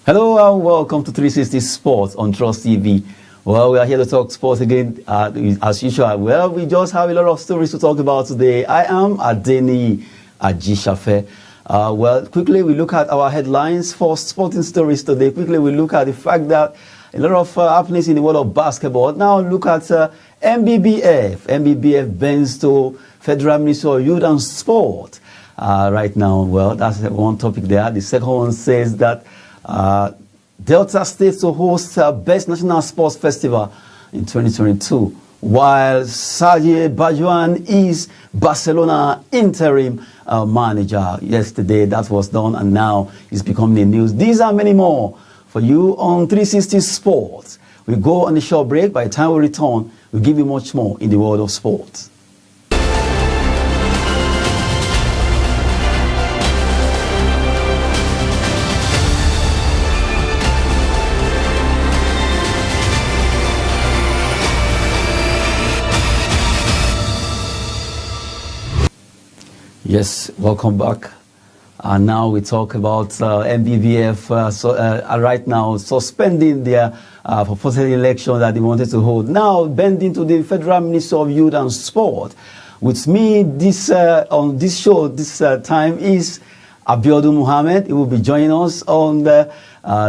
Hello and welcome to 360 Sports on Trust TV. Well, we are here to talk sports again as usual. Well, we just have a lot of stories to talk about today. I am Adeni Ajishafe. Well, quickly we look at our headlines for sporting stories today. Quickly we look at the fact that a lot of happenings in the world of basketball. Now look at MBBF. MBBF bends to Federal Ministry of Youth and Sport. Right now, well, that's one topic there. The second one says that Delta State to host Best National Sports Festival in 2022, while Serge Bajuan is Barcelona interim manager. Yesterday that was done and now it's becoming the news. These are many more for you on 360 Sports. We go on a short break. By the time we return, we'll give you much more in the world of sports. Yes, welcome back. Now we talk about MBBF right now suspending their proposed election that they wanted to hold. Now bending to the Federal Ministry of Youth and Sport. With me this on this show this time is Abiodun Muhammad. He will be joining us on the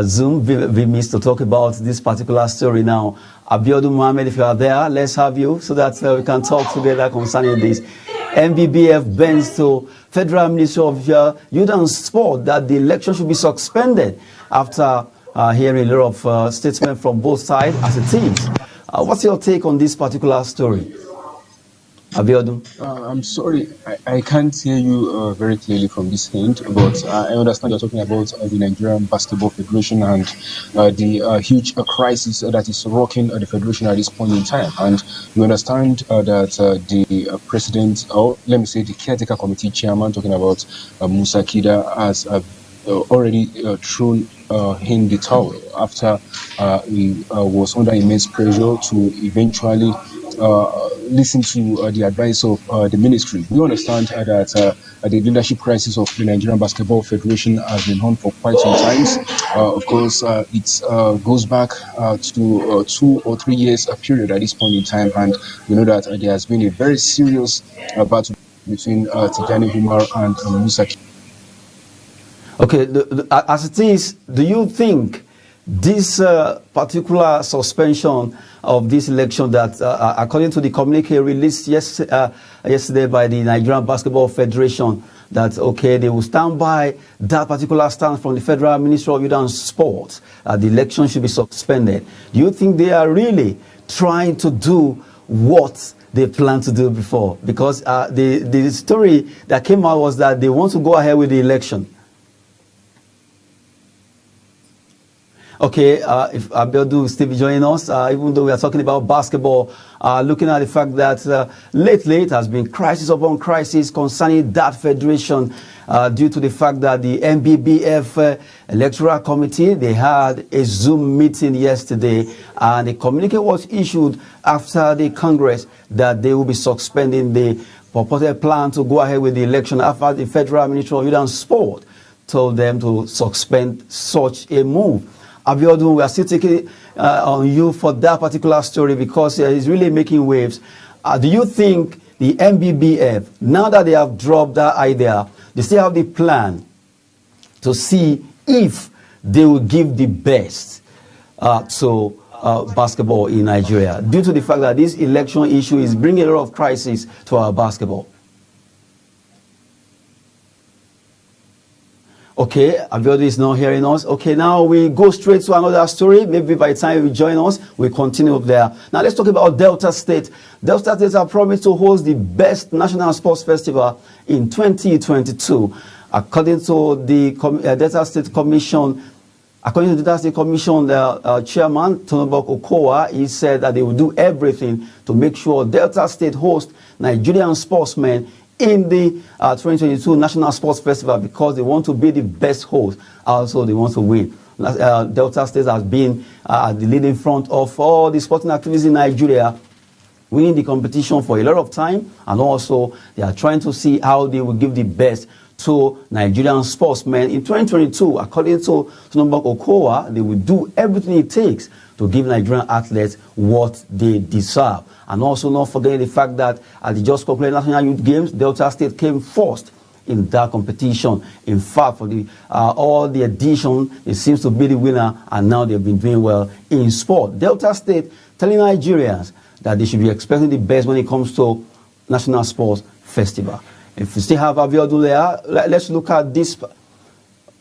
Zoom VMIS to talk about this particular story now. Abiodun Muhammad, if you are there, let's have you so that we can talk together concerning this. MBBF bends to Federal Ministry of Youth and Sport that the election should be suspended after hearing a lot of statements from both sides as it is. What's your take on this particular story? Abiodun? I'm sorry, I can't hear you very clearly from this end, but I understand you're talking about the Nigerian Basketball Federation and the huge crisis that is rocking the federation at this point in time. And you understand that the president, or let me say the caretaker committee chairman, talking about Musa Kida, has already thrown in the towel after he was under immense pressure to eventually listen to the advice of the ministry. We understand that the leadership crisis of the Nigerian Basketball Federation has been on for quite some time. Of course, it goes back to 2 or 3 years period at this point in time, and we know that there has been a very serious battle between Tijani Umar and Musa. Okay, as it is, do you think this particular suspension of this election that, according to the communique released yesterday by the Nigerian Basketball Federation, that, okay, they will stand by that particular stance from the Federal Ministry of Youth and Sport, the election should be suspended. Do you think they are really trying to do what they planned to do before? Because the story that came out was that they want to go ahead with the election. Okay, if Abiodun will still be joining us, even though we are talking about basketball, looking at the fact that lately it has been crisis upon crisis concerning that federation due to the fact that the MBBF Electoral Committee, they had a Zoom meeting yesterday, and a communique was issued after the Congress that they will be suspending the purported plan to go ahead with the election after the Federal Ministry of Youth and Sport told them to suspend such a move. Abiodun, we are still taking on you for that particular story because it's really making waves. Do you think the MBBF, now that they have dropped that idea, they still have the plan to see if they will give the best to basketball in Nigeria, due to the fact that this election issue is bringing a lot of crisis to our basketball? Okay, Abiodun is not hearing us. Okay, now we go straight to another story. Maybe by the time you join us, we continue up there. Now let's talk about Delta State. Delta State have promised to host the best national sports festival in 2022. According to the Delta State Commission, the chairman, Tonobok Okowa, he said that they will do everything to make sure Delta State hosts Nigerian sportsmen in the 2022 National Sports Festival because they want to be the best host. Also, they want to win. Delta State has been the leading front of all the sporting activities in Nigeria, winning the competition for a lot of time, and also they are trying to see how they will give the best to Nigerian sportsmen in 2022. According to Sunumba Okowa, they will do everything it takes to give Nigerian athletes what they deserve. And also not forgetting the fact that at the just concluded National Youth Games, Delta State came first in that competition. In fact, for the all the edition, it seems to be the winner, and now they've been doing well in sport. Delta State telling Nigerians that they should be expecting the best when it comes to National Sports Festival. If we still have Abiodun there, let's look at this.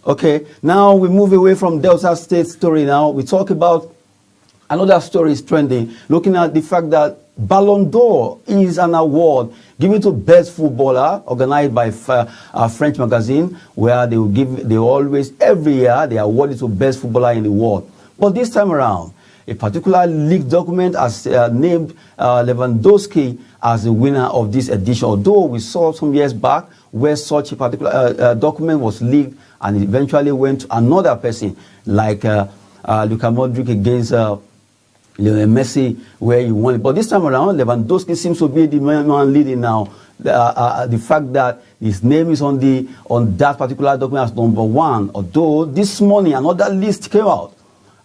Okay, now we move away from Delta State story now. We talk about another story is trending, looking at the fact that Ballon d'Or is an award given to best footballer, organized by a French magazine, where every year, they award it to best footballer in the world. But this time around, a particular leaked document has named Lewandowski as the winner of this edition, although we saw some years back where such a particular document was leaked and it eventually went to another person, like Luka Modric against Lionel Messi, where he won it. But this time around, Lewandowski seems to be the man leading now. The fact that his name is on that particular document as number one, although this morning another list came out.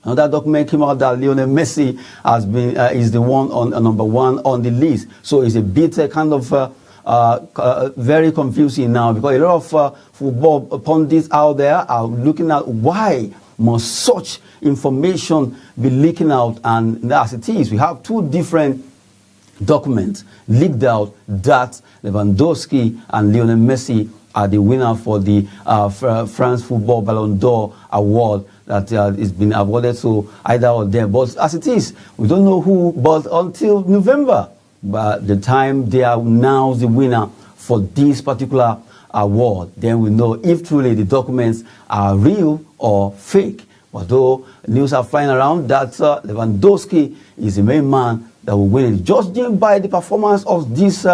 Another document came out that Lionel Messi has been is the one on number one on the list. So it's a bit kind of very confusing now, because a lot of football pundits out there are looking at why must such information be leaking out. And as it is, we have two different documents leaked out that Lewandowski and Lionel Messi are the winner for the France Football Ballon d'Or award that is been awarded to either of them. But as it is, we don't know who, but until November, but the time they are now the winner for this particular award, then we know if truly the documents are real or fake. Although news are flying around that Lewandowski is the main man that will win it. Judging by the performance of this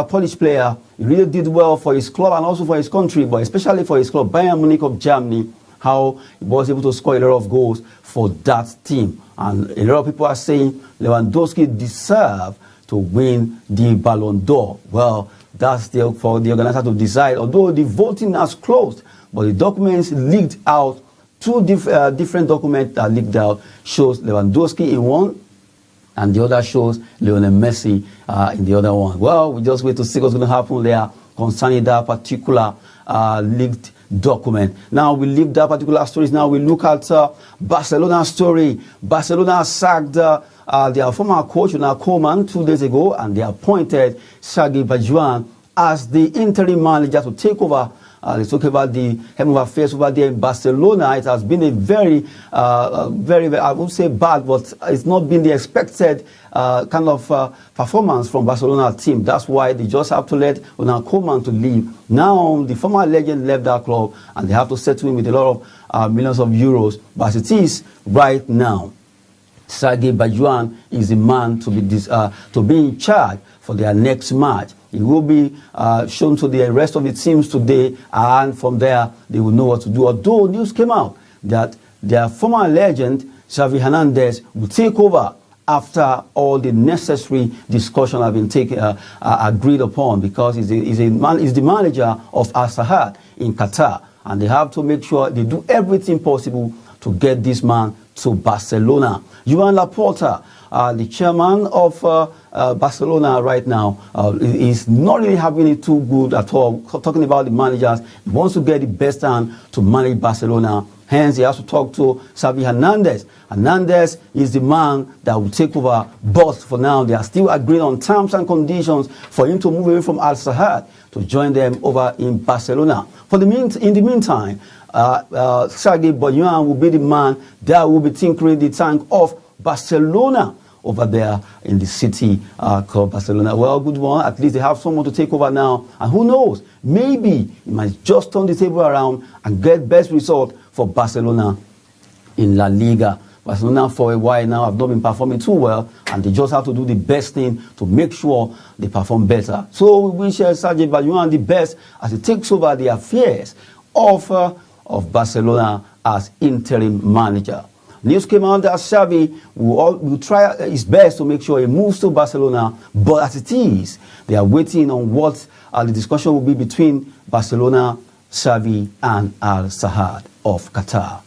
Polish player, he really did well for his club and also for his country, but especially for his club, Bayern Munich of Germany, how he was able to score a lot of goals for that team. And a lot of people are saying Lewandowski deserves to win the Ballon d'Or. Well, that's still for the organizer to decide, although the voting has closed, but the documents leaked out. Two different documents that leaked out shows Lewandowski in one, and the other shows Lionel Messi in the other one. Well, we just wait to see what's going to happen there concerning that particular leaked document. Now we leave that particular stories. Now we look at Barcelona's story. Barcelona sacked their former coach, Koeman, 2 days ago, and they appointed Sergi Barjuan as the interim manager to take over. Let's talk about the head of affairs over there in Barcelona. It has been a very, I won't say bad, but it's not been the expected kind of performance from Barcelona team. That's why they just have to let Koeman to leave. Now, the former legend left that club, and they have to settle him with a lot of millions of euros. But as it is right now, Sergi Barjuan is the man to be in charge for their next match. It will be shown to the rest of the teams today, and from there they will know what to do. Although news came out that their former legend, Xavi Hernandez, will take over after all the necessary discussion have been agreed upon, because he's the manager of Al Sadd in Qatar, and they have to make sure they do everything possible to get this man to Barcelona. Joan Laporta, the chairman of Barcelona right now, is not really having it too good at all. Talking about the managers, he wants to get the best hand to manage Barcelona. Hence, he has to talk to Xavi Hernandez. Hernandez is the man that will take over, but for now, they are still agreeing on terms and conditions for him to move away from Al Sadd to join them over in Barcelona. In the meantime, Sergi Barjuan will be the man that will be tinkering the tank of Barcelona over there in the city called Barcelona. Well, good one. At least they have someone to take over now. And who knows, maybe he might just turn the table around and get best result for Barcelona in La Liga. Barcelona for a while now have not been performing too well, and they just have to do the best thing to make sure they perform better. So we wish Sergi Barjuan the best as he takes over the affairs of Barcelona as interim manager. News came out that Xavi will try his best to make sure he moves to Barcelona, but as it is, they are waiting on what the discussion will be between Barcelona Xavi, and Al Saad of Qatar.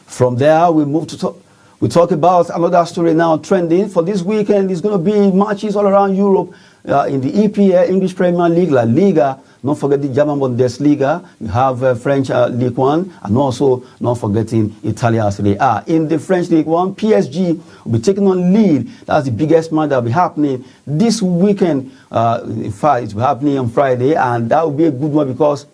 From there, we move to we talk about another story now trending for this weekend. It's going to be matches all around Europe in the EPL, English Premier League, La Liga. Not forget the German Bundesliga. You have French Ligue 1, and also not forgetting Italian Serie A. In the French Ligue 1, PSG will be taking on Lille. That's the biggest match that will be happening this weekend. In fact, it will be happening on Friday, and that will be a good one because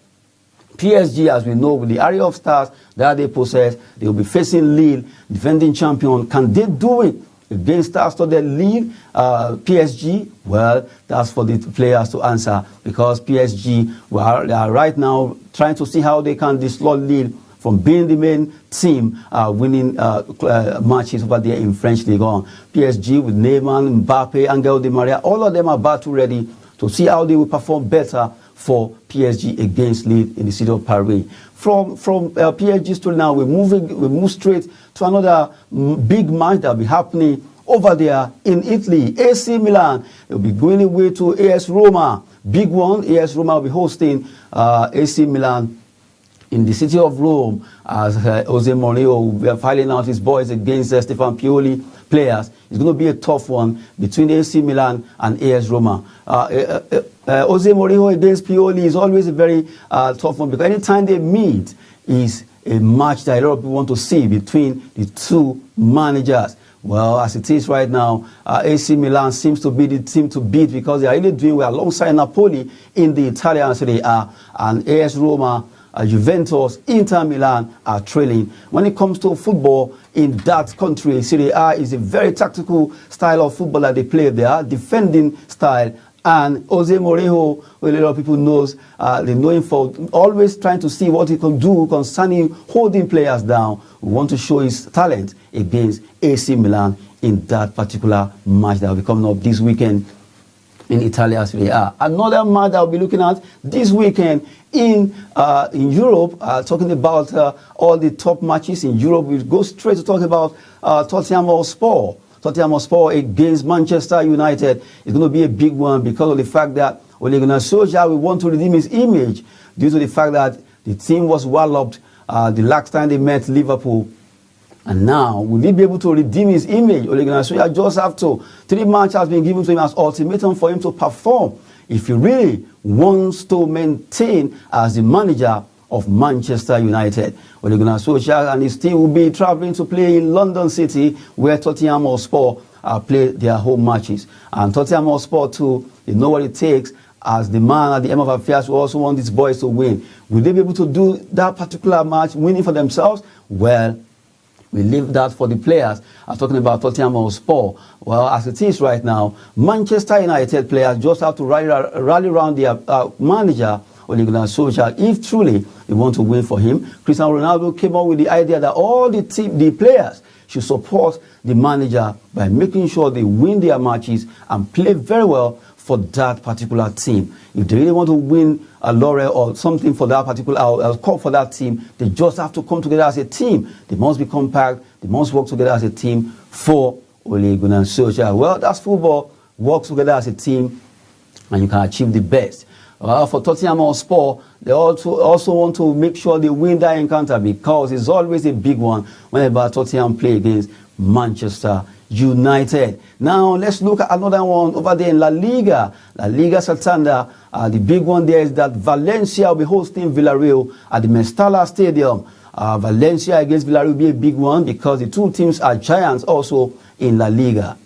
PSG, as we know, with the area of stars that they possess, they will be facing Lille, defending champion. Can they do it against star-studded Lille, PSG? Well, that's for the players to answer, because PSG they are right now trying to see how they can dislodge Lille from being the main team winning matches over there in French Ligue 1. PSG with Neymar, Mbappe, Angel Di Maria, all of them are battle ready to see how they will perform better for PSG against Lille in the city of Paris. From PSG story now, we move straight to another big match that will be happening over there in Italy. AC Milan will be going away to AS Roma. Big one. AS Roma will be hosting AC Milan in the city of Rome, as Jose Mourinho will be filing out his boys against Stefan Pioli players. It's going to be a tough one between AC Milan and AS Roma. Jose Mourinho against Pioli is always a very tough one, because anytime they meet is a match that a lot of people want to see between the two managers. Well, as it is right now, AC Milan seems to be the team to beat, because they are really doing well alongside Napoli in the Italian Serie A, and AS Roma, Juventus, Inter Milan are trailing. When it comes to football in that country, Serie A is a very tactical style of football that they play there, defending style. And Jose Mourinho, well, a lot of people they know him for always trying to see what he can do concerning holding players down. We want to show his talent against AC Milan in that particular match that will be coming up this weekend in Italia Serie A. Another match that we'll be looking at this weekend in Europe, talking about all the top matches in Europe. We'll go straight to talk about Tottenham Hotspur. Tottenham Hotspur against Manchester United is going to be a big one, because of the fact that Ole Gunnar Solskjaer will want to redeem his image due to the fact that the team was walloped the last time they met Liverpool. And now, will he be able to redeem his image? Ole Gunnar Solskjaer just have to. 3 matches has been given to him as ultimatum for him to perform if he really wants to maintain as the manager of Manchester United. Ole Gunnar Solskjaer and his team will be traveling to play in London City, where Tottenham Hotspur play their home matches. And Tottenham Hotspur too, they know what it takes. As the man at the end of affairs who also want his boys to win. Will they be able to do that particular match, winning for themselves? Well, we leave that for the players. I'm talking about Tottenham Hotspur. Well, as it is right now, Manchester United players just have to rally around their manager, Ole Gunnar Solskjaer, if truly they want to win for him. Cristiano Ronaldo came up with the idea that all the players should support the manager by making sure they win their matches and play very well for that particular team. If they really want to win a laurel or something for that particular cup for that team, they just have to come together as a team. They must be compact. They must work together as a team for Ole Gunnar Solskjaer. Well, that's football. Work together as a team, and you can achieve the best. For Tottenham Hotspur, they also want to make sure they win that encounter, because it's always a big one whenever Tottenham play against Manchester United. Now, let's look at another one over there in La Liga. La Liga Santander. The big one there is that Valencia will be hosting Villarreal at the Mestalla Stadium. Valencia against Villarreal will be a big one, because the two teams are giants also in La Liga.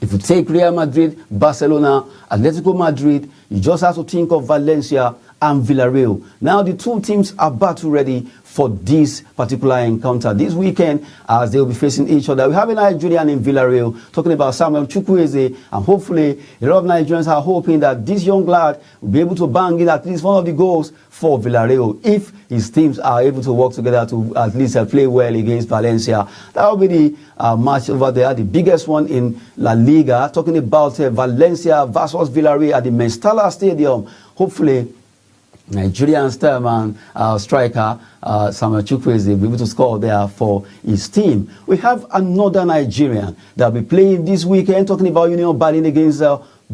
If you take Real Madrid, Barcelona, Atletico Madrid, you just have to think of Valencia and Villarreal. Now the two teams are battle ready for this particular encounter this weekend, as they will be facing each other. We have a Nigerian in Villarreal talking about Samuel Chukwueze, and hopefully a lot of Nigerians are hoping that this young lad will be able to bang in at least one of the goals for Villarreal if his teams are able to work together to at least play well against Valencia. That will be the match over there, the biggest one in La Liga, talking about Valencia versus Villarreal at the Mestalla Stadium. Hopefully Nigerian starman striker Samuel Chukwueze will be able to score there for his team. We have another Nigerian that will be playing this weekend, talking about Union Ballon against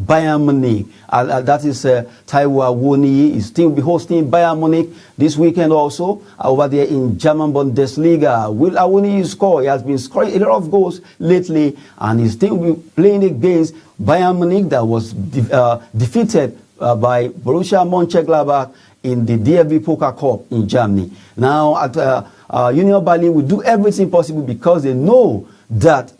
Bayern Munich. That is Taiwo Awoniyi. His team will be hosting Bayern Munich this weekend also over there in German Bundesliga. Will Awoniyi score? He has been scoring a lot of goals lately, and his team will be playing against Bayern Munich that was defeated by Borussia Mönchengladbach in the DFB Pokal Cup in Germany. Now, at Union Berlin will do everything possible because they know that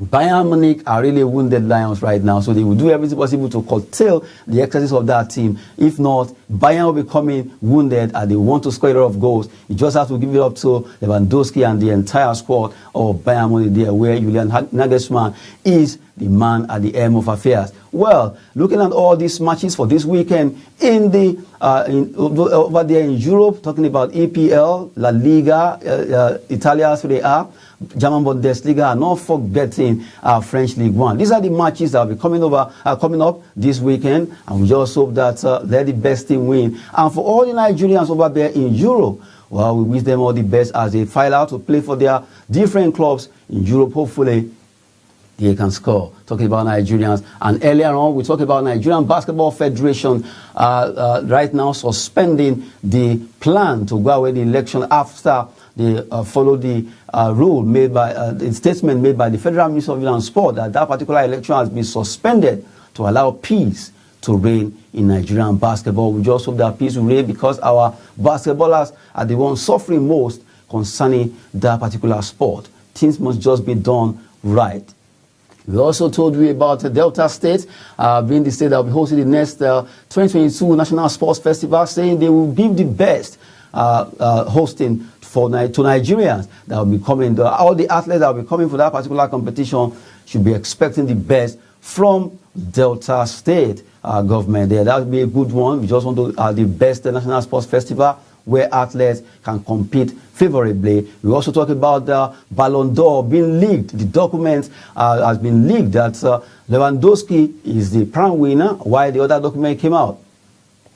Bayern Munich are really wounded lions right now, so they will do everything possible to curtail the excesses of that team. If not, Bayern will be coming wounded and they want to score a lot of goals. You just have to give it up to Lewandowski and the entire squad of Bayern Munich there, where Julian Nagelsmann is the man at the helm of affairs. Well, looking at all these matches for this weekend in the over there in Europe, talking about EPL, La Liga, Italia Serie A, German Bundesliga, and not forgetting French League One. These are the matches that will be coming up this weekend, and we just hope that let the best team win. And for all the Nigerians over there in Europe, well, we wish them all the best as they file out to play for their different clubs in Europe. Hopefully, they can score. Talking about Nigerians. And earlier on, we talked about Nigerian Basketball Federation right now suspending the plan to go away the election after they follow the rule made by the statement made by the Federal Minister of Youth and Sport that particular election has been suspended to allow peace to reign in Nigerian basketball. We just hope that peace will reign because our basketballers are the ones suffering most concerning that particular sport. Things must just be done right. We also told you about Delta State being the state that will be hosting the next 2022 National Sports Festival, saying they will be the best hosting to Nigerians that will be coming. All the athletes that will be coming for that particular competition should be expecting the best from Delta State government there. That would be a good one. We just want to the best National Sports Festival where athletes can compete favorably. We also talk about the Ballon d'Or being leaked. The document has been leaked that Lewandowski is the prime winner, while the other document came out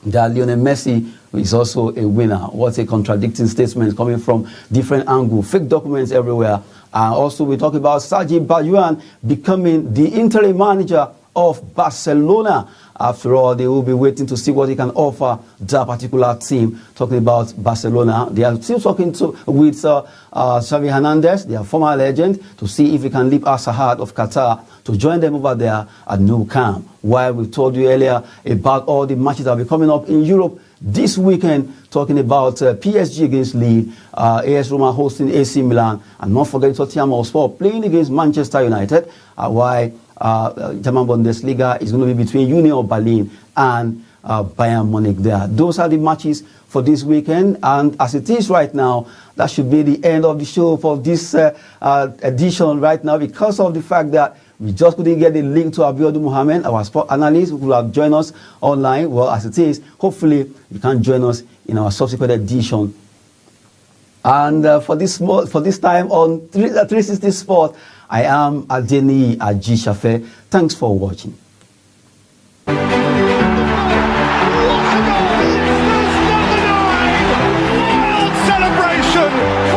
that Lionel Messi is also a winner. What a contradicting statement coming from different angles. Fake documents everywhere. Also, we talk about Sergi Barjuan becoming the interim manager of Barcelona. After all, they will be waiting to see what he can offer that particular team. Talking about Barcelona, they are still talking with Xavi Hernandez, their former legend, to see if he can leave Al Saad of Qatar to join them over there at Nou Camp. While we told you earlier about all the matches that will be coming up in Europe this weekend, talking about PSG against Lille, AS Roma hosting AC Milan, and not forgetting Tottenham Hotspur playing against Manchester United, while German Bundesliga is going to be between Union Berlin and Bayern Munich there. Those are the matches for this weekend, and as it is right now, that should be the end of the show for this edition right now, because of the fact that we just couldn't get the link to Abiodun Mohammed, our sport analyst, who will have joined us online. Well, as it is, hopefully you can join us in our subsequent edition. And for this time on 360 Sport, I am Adeni Ajishafe. Thanks for watching. Celebration